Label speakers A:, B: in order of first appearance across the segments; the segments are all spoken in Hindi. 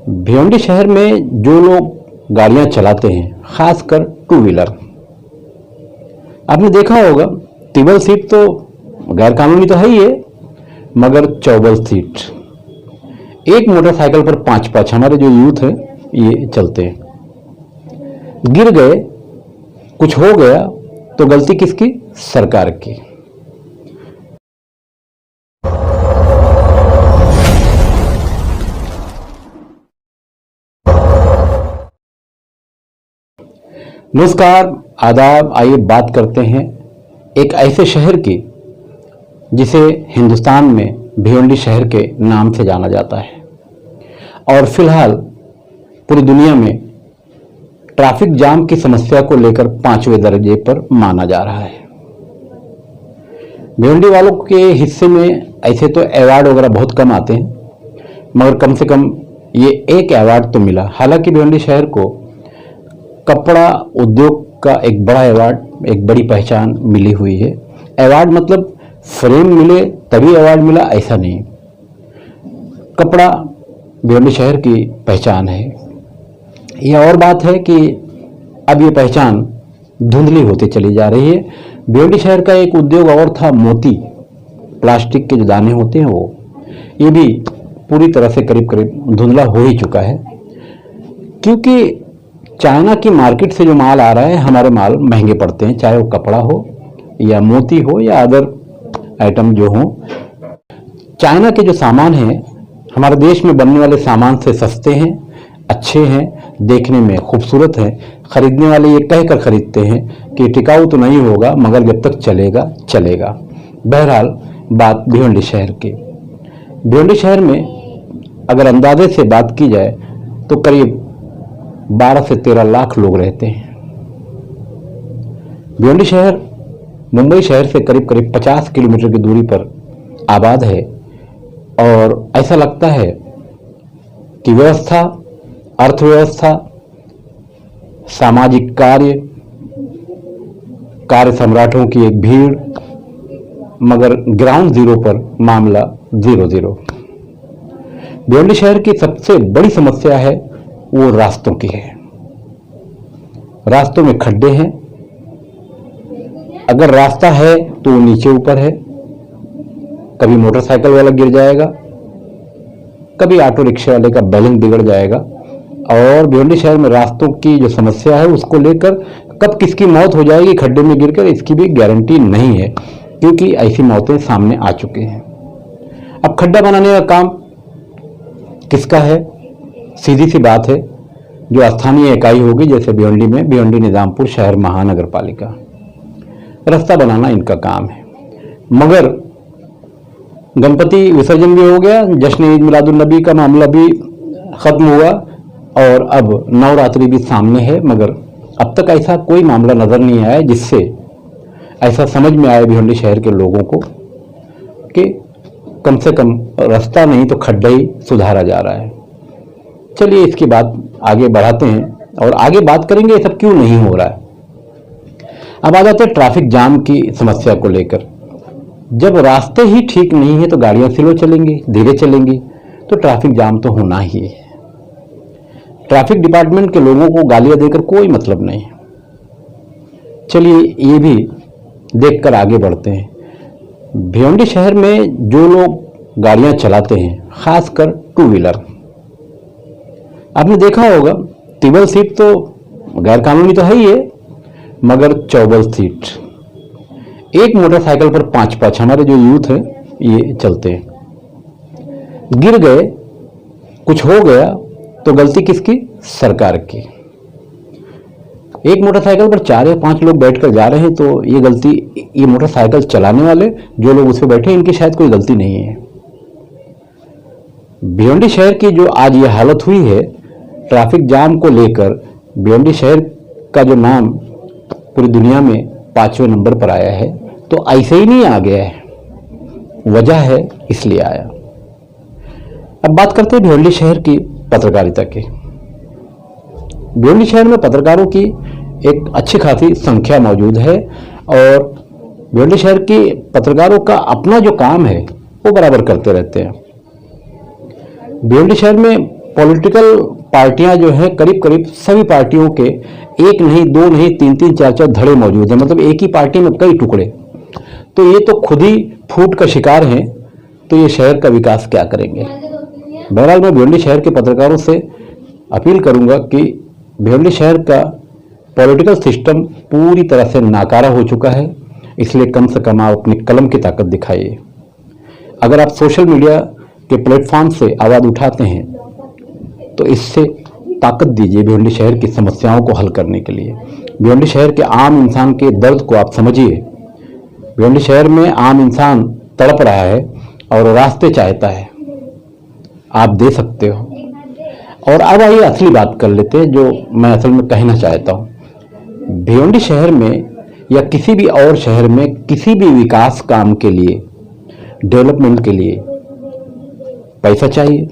A: भिवंडी शहर में जो लोग गाड़ियां चलाते हैं, खासकर टू व्हीलर, आपने देखा होगा टेबल सीट तो गैर कानूनी तो है ही है, मगर चौबल सीट, एक मोटरसाइकिल पर पांच पांच हमारे जो यूथ है ये चलते हैं। गिर गए, कुछ हो गया तो गलती किसकी? सरकार की। नमस्कार, आदाब। आइए बात करते हैं एक ऐसे शहर की जिसे हिंदुस्तान में भिवंडी शहर के नाम से जाना जाता है और फिलहाल पूरी दुनिया में ट्रैफिक जाम की समस्या को लेकर 5वें दर्जे पर माना जा रहा है। भिवंडी वालों के हिस्से में ऐसे तो अवार्ड वगैरह बहुत कम आते हैं, मगर कम से कम ये एक अवार्ड तो मिला। हालांकि भिवंडी शहर को कपड़ा उद्योग का एक बड़ा अवार्ड, एक बड़ी पहचान मिली हुई है। अवार्ड मतलब फ्रेम मिले तभी अवार्ड मिला, ऐसा नहीं। कपड़ा भिवंडी शहर की पहचान है। यह और बात है कि अब ये पहचान धुंधली होती चली जा रही है। भिवंडी शहर का एक उद्योग और था, मोती, प्लास्टिक के जो दाने होते हैं वो, ये भी पूरी तरह से करीब करीब धुंधला हो ही चुका है, क्योंकि चाइना की मार्केट से जो माल आ रहा है, हमारे माल महंगे पड़ते हैं, चाहे वो कपड़ा हो या मोती हो या अदर आइटम जो हो। चाइना के जो सामान हैं हमारे देश में बनने वाले सामान से सस्ते हैं, अच्छे हैं, देखने में खूबसूरत हैं। खरीदने वाले ये कहकर खरीदते हैं कि टिकाऊ तो नहीं होगा मगर जब तक चलेगा चलेगा। बहरहाल बात भिवंडी शहर की। भिवंडी शहर में अगर अंदाजे से बात की जाए तो करीब 12 से 13 लाख लोग रहते हैं। भिवंडी शहर मुंबई शहर से करीब करीब 50 किलोमीटर की दूरी पर आबाद है और ऐसा लगता है कि व्यवस्था, अर्थव्यवस्था, सामाजिक कार्य सम्राटों की एक भीड़, मगर ग्राउंड जीरो पर मामला 0-0। भिवंडी शहर की सबसे बड़ी समस्या है वो रास्तों की है। रास्तों में खड्डे हैं, अगर रास्ता है तो वो नीचे ऊपर है, कभी मोटरसाइकिल वाला गिर जाएगा, कभी ऑटो रिक्शा वाले का बैलेंस बिगड़ जाएगा। और भिवंडी शहर में रास्तों की जो समस्या है उसको लेकर कब किसकी मौत हो जाएगी खड्डे में गिरकर, इसकी भी गारंटी नहीं है, क्योंकि ऐसी मौतें सामने आ चुकी हैं। अब खड्डा बनाने का काम किसका है? सीधी सी बात है, जो स्थानीय इकाई होगी, जैसे भिवंडी में भिवंडी निजामपुर शहर महानगर पालिका, रास्ता बनाना इनका काम है। मगर गणपति विसर्जन भी हो गया, जश्न ईद मिलादुन्नबी का मामला भी खत्म हुआ और अब नवरात्रि भी सामने है, मगर अब तक ऐसा कोई मामला नजर नहीं आया जिससे ऐसा समझ में आए भिवंडी शहर के लोगों को कि कम से कम रास्ता नहीं तो खड्डा ही सुधारा जा रहा है। चलिए इसकी बात आगे बढ़ाते हैं और आगे बात करेंगे ये सब क्यों नहीं हो रहा है। अब आ जाते हैं ट्रैफिक जाम की समस्या को लेकर। जब रास्ते ही ठीक नहीं है तो गाड़ियां स्लो चलेंगी, धीरे चलेंगी, तो ट्रैफिक जाम तो होना ही है। ट्रैफिक डिपार्टमेंट के लोगों को गालियां देकर कोई मतलब नहीं है। चलिए ये भी देखकर आगे बढ़ते हैं। भिवंडी शहर में जो लोग गाड़ियां चलाते हैं, खासकर टू व्हीलर, आपने देखा होगा टेबल सीट तो गैर कानूनी तो है ही है, मगर चौबल सीट, एक मोटरसाइकिल पर पांच पांच हमारे जो यूथ है ये चलते हैं। गिर गए, कुछ हो गया तो गलती किसकी? सरकार की। एक मोटरसाइकिल पर 4 या 5 लोग बैठकर जा रहे हैं तो ये गलती, ये मोटरसाइकिल चलाने वाले जो लोग उस पर बैठे इनकी शायद कोई गलती नहीं है। भिवंडी शहर की जो आज ये हालत हुई है ट्रैफिक जाम को लेकर, भिवंडी शहर का जो नाम पूरी दुनिया में 5वें नंबर पर आया है, तो ऐसे ही नहीं आ गया है, वजह है इसलिए आया। अब बात करते हैं भिवंडी शहर की पत्रकारिता की। भिवंडी शहर में पत्रकारों की एक अच्छी खासी संख्या मौजूद है और भिवंडी शहर के पत्रकारों का अपना जो काम है वो बराबर करते रहते हैं। भिवंडी शहर में पॉलिटिकल पार्टियां जो हैं करीब करीब सभी पार्टियों के एक नहीं, दो नहीं, तीन तीन, चार चार धड़े मौजूद हैं, मतलब एक ही पार्टी में कई टुकड़े। तो ये तो खुद ही फूट का शिकार हैं, तो ये शहर का विकास क्या करेंगे। बहरहाल मैं भिवंडी शहर के पत्रकारों से अपील करूंगा कि भिवंडी शहर का पॉलिटिकल सिस्टम पूरी तरह से नाकारा हो चुका है, इसलिए कम से कम आप अपनी कलम की ताकत दिखाइए। अगर आप सोशल मीडिया के प्लेटफॉर्म से आवाज़ उठाते हैं तो इससे ताकत दीजिए भिवंडी शहर की समस्याओं को हल करने के लिए। भिवंडी शहर के आम इंसान के दर्द को आप समझिए। भिवंडी शहर में आम इंसान तड़प रहा है और रास्ते चाहता है, आप दे सकते हो। और अब आइए असली बात कर लेते हैं, जो मैं असल में कहना चाहता हूँ। भिवंडी शहर में या किसी भी और शहर में किसी भी विकास काम के लिए, डेवलपमेंट के लिए पैसा चाहिए,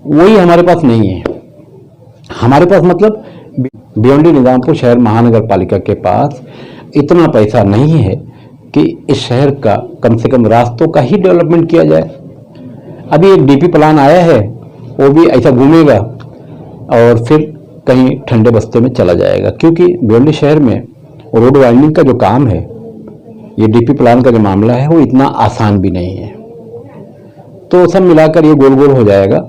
A: वही हमारे पास नहीं है। हमारे पास मतलब भिवंडी निजामपुर शहर महानगर पालिका के पास इतना पैसा नहीं है कि इस शहर का कम से कम रास्तों का ही डेवलपमेंट किया जाए। अभी एक डीपी प्लान आया है, वो भी ऐसा घूमेगा और फिर कहीं ठंडे बस्ते में चला जाएगा, क्योंकि भिवंडी शहर में रोड वाइंडिंग का जो काम है, ये डीपी प्लान का जो मामला है, वो इतना आसान भी नहीं है। तो सब मिलाकर ये गोल गोल हो जाएगा।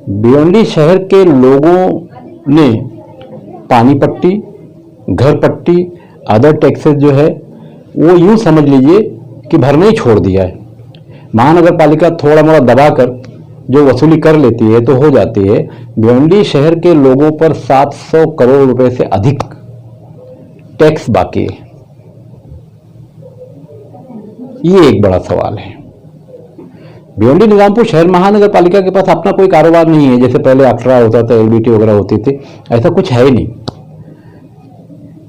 A: भिवंडी शहर के लोगों ने पानी पट्टी, घर पट्टी, अदर टैक्सेस जो है वो यूं समझ लीजिए कि भरना ही छोड़ दिया है। महानगर पालिका थोड़ा मोड़ा दबाकर जो वसूली कर लेती है तो हो जाती है। भिवंडी शहर के लोगों पर 700 करोड़ रुपए से अधिक टैक्स बाकी है। ये एक बड़ा सवाल है। भिवंडी निजामपुर शहर महानगर पालिका के पास अपना कोई कारोबार नहीं है, जैसे पहले अप्सरा होता था, एलबीटी वगैरह होती थी, ऐसा कुछ है ही नहीं।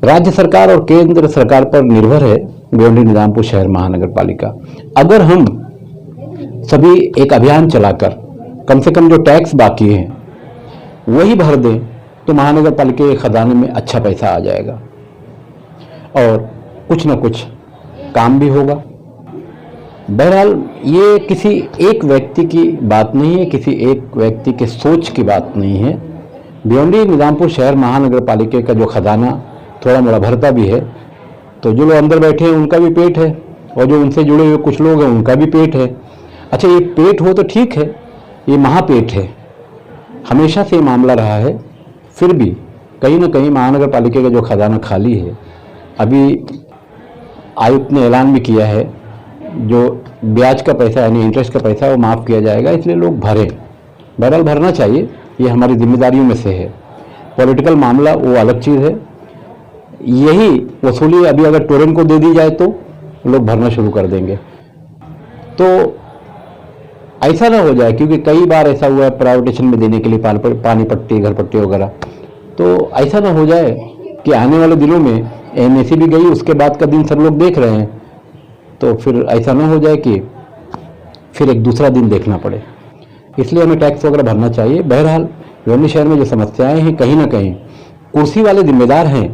A: राज्य सरकार और केंद्र सरकार पर निर्भर है भिवंडी निजामपुर शहर महानगर पालिका। अगर हम सभी एक अभियान चलाकर कम से कम जो टैक्स बाकी है वही भर दें तो महानगर पालिका के खजाने में अच्छा पैसा आ जाएगा और कुछ न कुछ काम भी होगा। बहरहाल ये किसी एक व्यक्ति की बात नहीं है, किसी एक व्यक्ति के सोच की बात नहीं है। भिवंडी निजामपुर शहर महानगर पालिका का जो खजाना थोड़ा मोड़ा भरता भी है, तो जो लोग अंदर बैठे हैं उनका भी पेट है और जो उनसे जुड़े हुए कुछ लोग हैं उनका भी पेट है। अच्छा, ये पेट हो तो ठीक है, ये महापेट है, हमेशा से मामला रहा है। फिर भी कहीं ना कहीं महानगर पालिका का जो खजाना खाली है, अभी आयुक्त ने ऐलान भी किया है, जो ब्याज का पैसा यानी इंटरेस्ट का पैसा वो माफ़ किया जाएगा, इसलिए लोग भरें। बहरहाल भरना चाहिए, ये हमारी जिम्मेदारियों में से है। पॉलिटिकल मामला वो अलग चीज़ है। यही वसूली अभी अगर टोरेंट को दे दी जाए तो लोग भरना शुरू कर देंगे। तो ऐसा ना हो जाए, क्योंकि कई बार ऐसा हुआ है प्राइवेटेशन में देने के लिए पानी पट्टी, घर पट्टी वगैरह, तो ऐसा ना हो जाए कि आने वाले दिनों में एमएसी भी गई, उसके बाद का दिन सब लोग देख रहे हैं, तो फिर ऐसा ना हो जाए कि फिर एक दूसरा दिन देखना पड़े। इसलिए हमें टैक्स वगैरह भरना चाहिए। बहरहाल भिवंडी शहर में जो समस्याएं हैं, कहीं ना कहीं कुर्सी वाले जिम्मेदार हैं,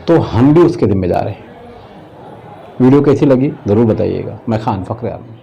A: तो हम भी उसके जिम्मेदार हैं। वीडियो कैसी लगी ज़रूर बताइएगा। मैं खान फ़खर आलम।